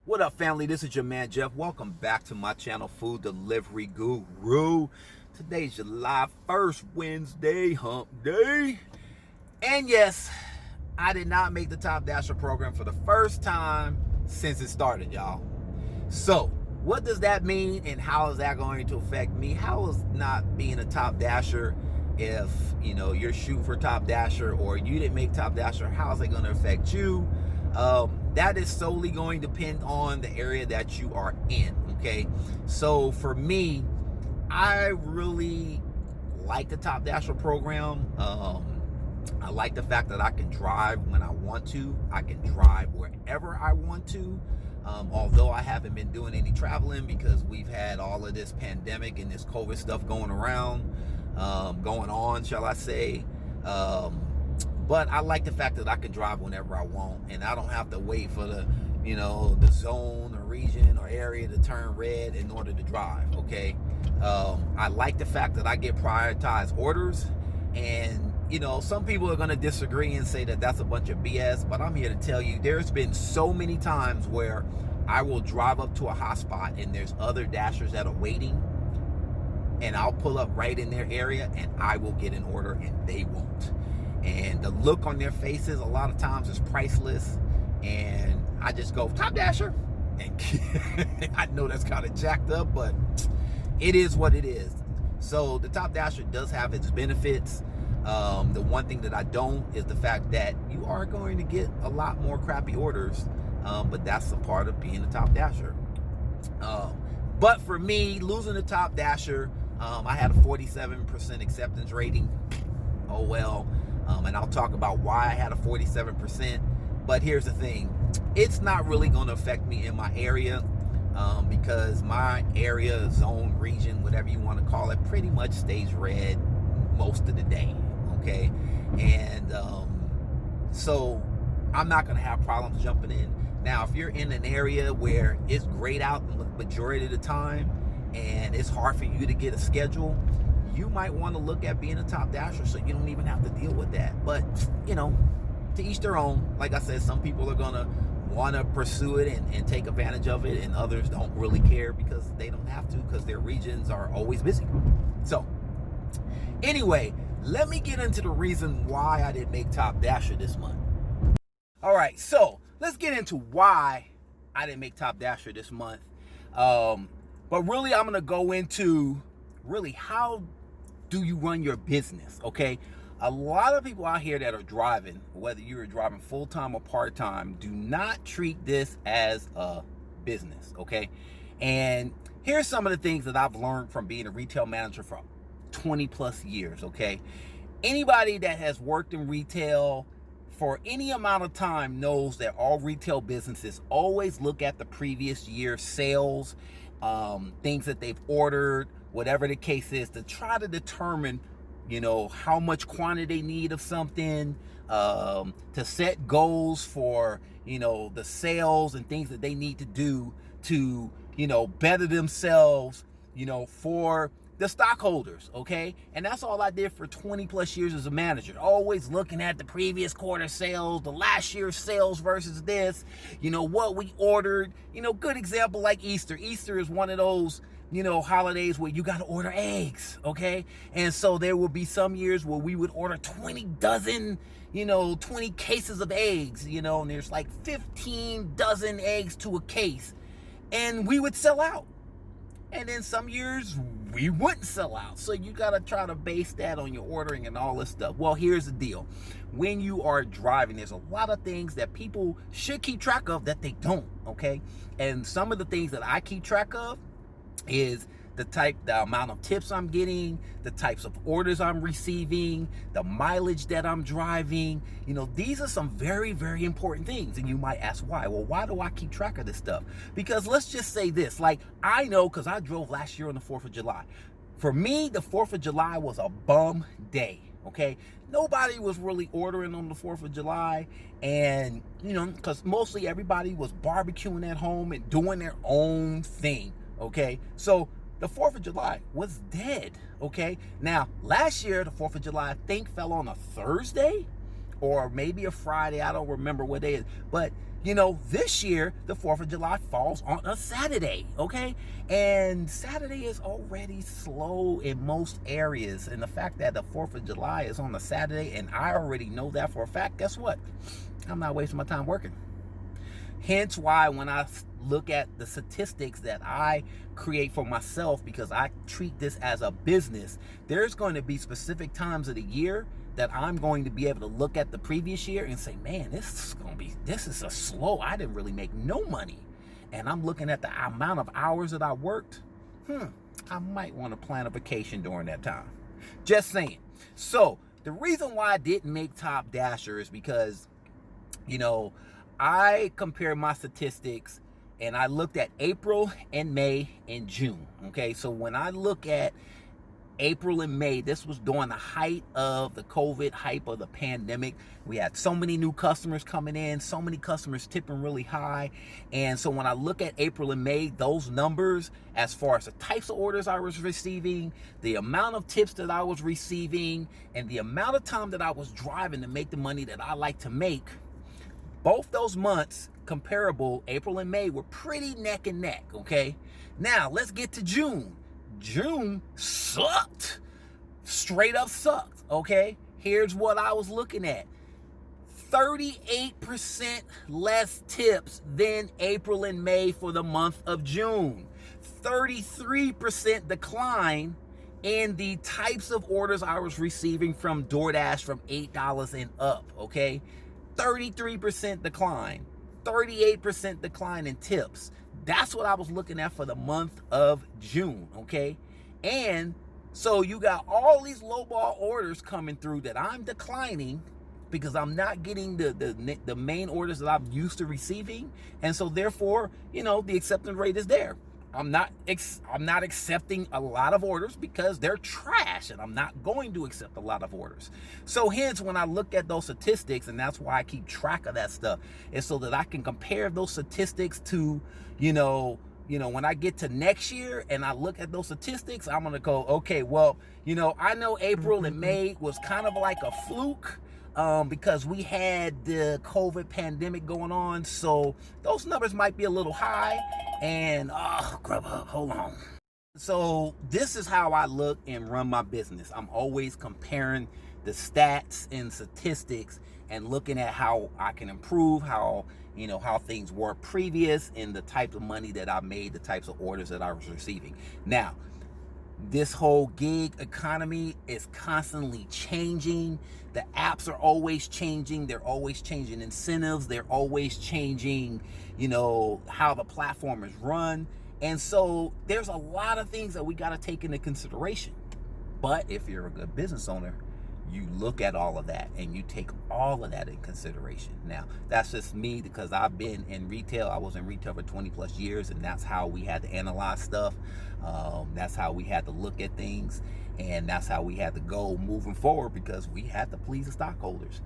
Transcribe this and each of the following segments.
What up, family? This is your man Jeff. Welcome back to my channel, Food Delivery Guru. Today's July 1st, Wednesday, hump day. And yes, I did not make the Top Dasher program for the first time since it started, y'all. So, what does that mean and how is that going to affect me? How is not being a Top Dasher, if you're shooting for Top Dasher or you didn't make Top Dasher, how is it going to affect you? That is solely going to depend on the area that you are in, okay? So for me, I really like the Top Dasher program. I like the fact that I can drive when I want to. I can drive wherever I want to. Although I haven't been doing any traveling because we've had all of this pandemic and this COVID stuff going on, shall I say. But I like the fact that I can drive whenever I want, and I don't have to wait for the zone or region or area to turn red in order to drive, okay? I like the fact that I get prioritized orders, and some people are going to disagree and say that that's a bunch of BS, but I'm here to tell you there's been so many times where I will drive up to a hotspot and there's other dashers that are waiting, and I'll pull up right in their area and I will get an order and they won't. And the look on their faces a lot of times is priceless. And I just go, Top Dasher. And I know that's kind of jacked up, but it is what it is. So the Top Dasher does have its benefits. The one thing that I don't is the fact that you are going to get a lot more crappy orders. But that's a part of being a Top Dasher. But for me, losing the Top Dasher, I had a 47% acceptance rating. Oh well. And I'll talk about why I had a 47%. But here's the thing. It's not really going to affect me in my area because my area, zone, region, whatever you want to call it, pretty much stays red most of the day. Okay? And so I'm not going to have problems jumping in. Now, if you're in an area where it's grayed out the majority of the time and it's hard for you to get a schedule, you might want to look at being a Top Dasher so you don't even have to deal with that. But, to each their own. Like I said, some people are going to want to pursue it and take advantage of it, and others don't really care because they don't have to because their regions are always busy. So, anyway, let me get into the reason why I didn't make Top Dasher this month. All right, so let's get into why I didn't make Top Dasher this month. But really, I'm going to go into how do you run your business, okay? A lot of people out here that are driving, whether you're driving full-time or part-time, do not treat this as a business, okay? And here's some of the things that I've learned from being a retail manager for 20 plus years, okay? Anybody that has worked in retail for any amount of time knows that all retail businesses always look at the previous year's sales, things that they've ordered, whatever the case is, to try to determine, how much quantity they need of something, to set goals for, the sales and things that they need to do to, better themselves, for the stockholders, okay? And that's all I did for 20 plus years as a manager, always looking at the previous quarter sales, the last year's sales versus this, what we ordered. Good example like Easter. Easter is one of those holidays where you got to order eggs, okay? And so there will be some years where we would order 20 cases of eggs, and there's like 15 dozen eggs to a case, and we would sell out. And then some years we wouldn't sell out. So you got to try to base that on your ordering and all this stuff. Well, here's the deal. When you are driving, there's a lot of things that people should keep track of that they don't, okay? And some of the things that I keep track of is the amount of tips I'm getting, the types of orders I'm receiving, the mileage that I'm driving. These are some very, very important things. And you might ask why. Well, why do I keep track of this stuff? Because let's just say this, like I know because I drove last year on the 4th of July. For me, the 4th of July was a bum day, okay? Nobody was really ordering on the 4th of July, and, because mostly everybody was barbecuing at home and doing their own thing, okay? So the 4th of July was dead, okay? Now, last year, the 4th of July, I think, fell on a Thursday, or maybe a Friday. I don't remember what day it is. But, you know, this year, the 4th of July falls on a Saturday, okay? And Saturday is already slow in most areas. And the fact that the 4th of July is on a Saturday, and I already know that for a fact, guess what? I'm not wasting my time working. Hence why when I look at the statistics that I create for myself, because I treat this as a business, there's going to be specific times of the year that I'm going to be able to look at the previous year and say, man, this is a slow, I didn't really make no money. And I'm looking at the amount of hours that I worked. I might want to plan a vacation during that time. Just saying. So the reason why I didn't make Top Dasher is because, you know, I compared my statistics and I looked at April and May and June. Okay, so when I look at April and May, this was during the height of the COVID, hype of the pandemic. We had so many new customers coming in, so many customers tipping really high. And so when I look at April and May, those numbers, as far as the types of orders I was receiving, the amount of tips that I was receiving, and the amount of time that I was driving to make the money that I like to make, both those months, comparable, April and May, were pretty neck and neck, okay? Now, let's get to June. June sucked. Straight up sucked, okay? Here's what I was looking at. 38% less tips than April and May for the month of June. 33% decline in the types of orders I was receiving from DoorDash from $8 and up, okay? 33% decline, 38% decline in tips. That's what I was looking at for the month of June, okay? And so you got all these lowball orders coming through that I'm declining because I'm not getting the main orders that I'm used to receiving. And so therefore, you know, the acceptance rate is there. I'm not accepting a lot of orders because they're trash, and I'm not going to accept a lot of orders. So hence, when I look at those statistics, and that's why I keep track of that stuff, is so that I can compare those statistics to, you know, when I get to next year and I look at those statistics, I'm gonna go, okay, well, you know, I know April and May was kind of like a fluke. Because we had the COVID pandemic going on, so those numbers might be a little high. And Grubhub, hold on. So this is how I look and run my business. I'm always comparing the stats and statistics and looking at how I can improve, how things were previous, and the type of money that I made, the types of orders that I was receiving. Now, this whole gig economy is constantly changing. The apps are always changing. They're always changing incentives. They're always changing, you know, how the platform is run. And so there's a lot of things that we got to take into consideration. But if you're a good business owner, you look at all of that and you take all of that in consideration. Now, that's just me because I've been in retail. I was in retail for 20 plus years, and that's how we had to analyze stuff. That's how we had to look at things, and that's how we had to go moving forward because we had to please the stockholders.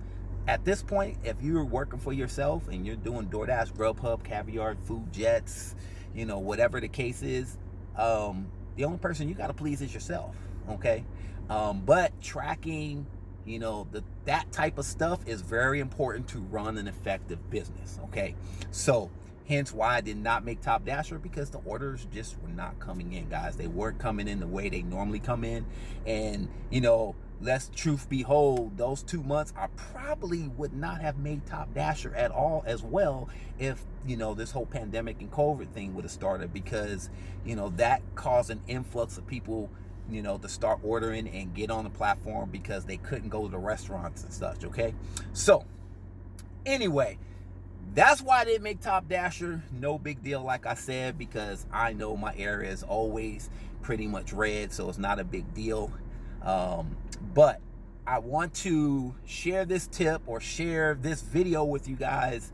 At this point, if you're working for yourself and you're doing DoorDash, Grubhub, Caviar, Food Jets, you know, whatever the case is, the only person you got to please is yourself, okay? But tracking, you know, that type of stuff is very important to run an effective business, okay? So hence why I did not make Top Dasher, because the orders just were not coming in, guys. They weren't coming in the way they normally come in. And, you know, let's truth behold, those 2 months I probably would not have made Top Dasher at all as well if, you know, this whole pandemic and COVID thing would have started, because, you know, that caused an influx of people, you know, to start ordering and get on the platform because they couldn't go to the restaurants and such, okay? So anyway, that's why I didn't make Top Dasher. No big deal, like I said, because I know my area is always pretty much red, so it's not a big deal. But I want to share this tip or share this video with you guys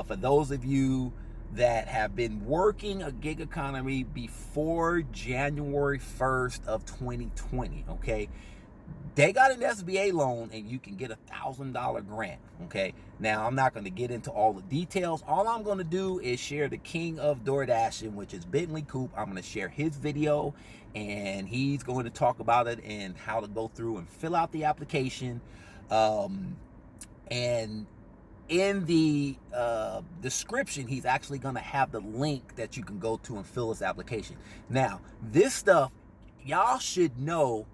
for those of you that have been working a gig economy before January 1st of 2020, okay? They got an SBA loan and you can get $1,000 grant, okay? Now, I'm not going to get into all the details. All I'm going to do is share the king of DoorDashing, which is Bentley Coop. I'm going to share his video, and he's going to talk about it and how to go through and fill out the application. And in the description, he's actually going to have the link that you can go to and fill this application. Now, this stuff, y'all should know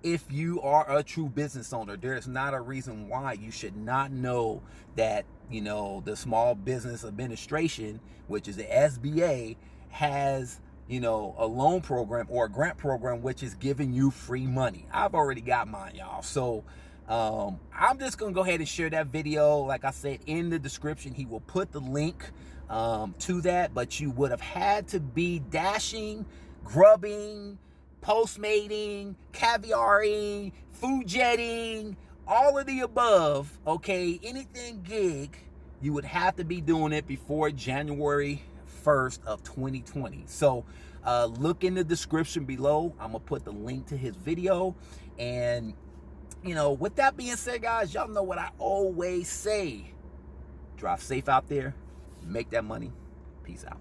if you are a true business owner. There's not a reason why you should not know that, you know, the Small Business Administration, which is the SBA, has, you know, a loan program or a grant program which is giving you free money. I've already got mine, y'all. So I'm just gonna go ahead and share that video. Like I said, in the description, he will put the link to that, but you would have had to be dashing, grubbing, postmating, caviaring, food jetting, all of the above, okay? Anything gig, you would have to be doing it before January 1st of 2020. So look in the description below. I'm gonna put the link to his video. And you know, with that being said, guys, y'all know what I always say. Drive safe out there, make that money. Peace out.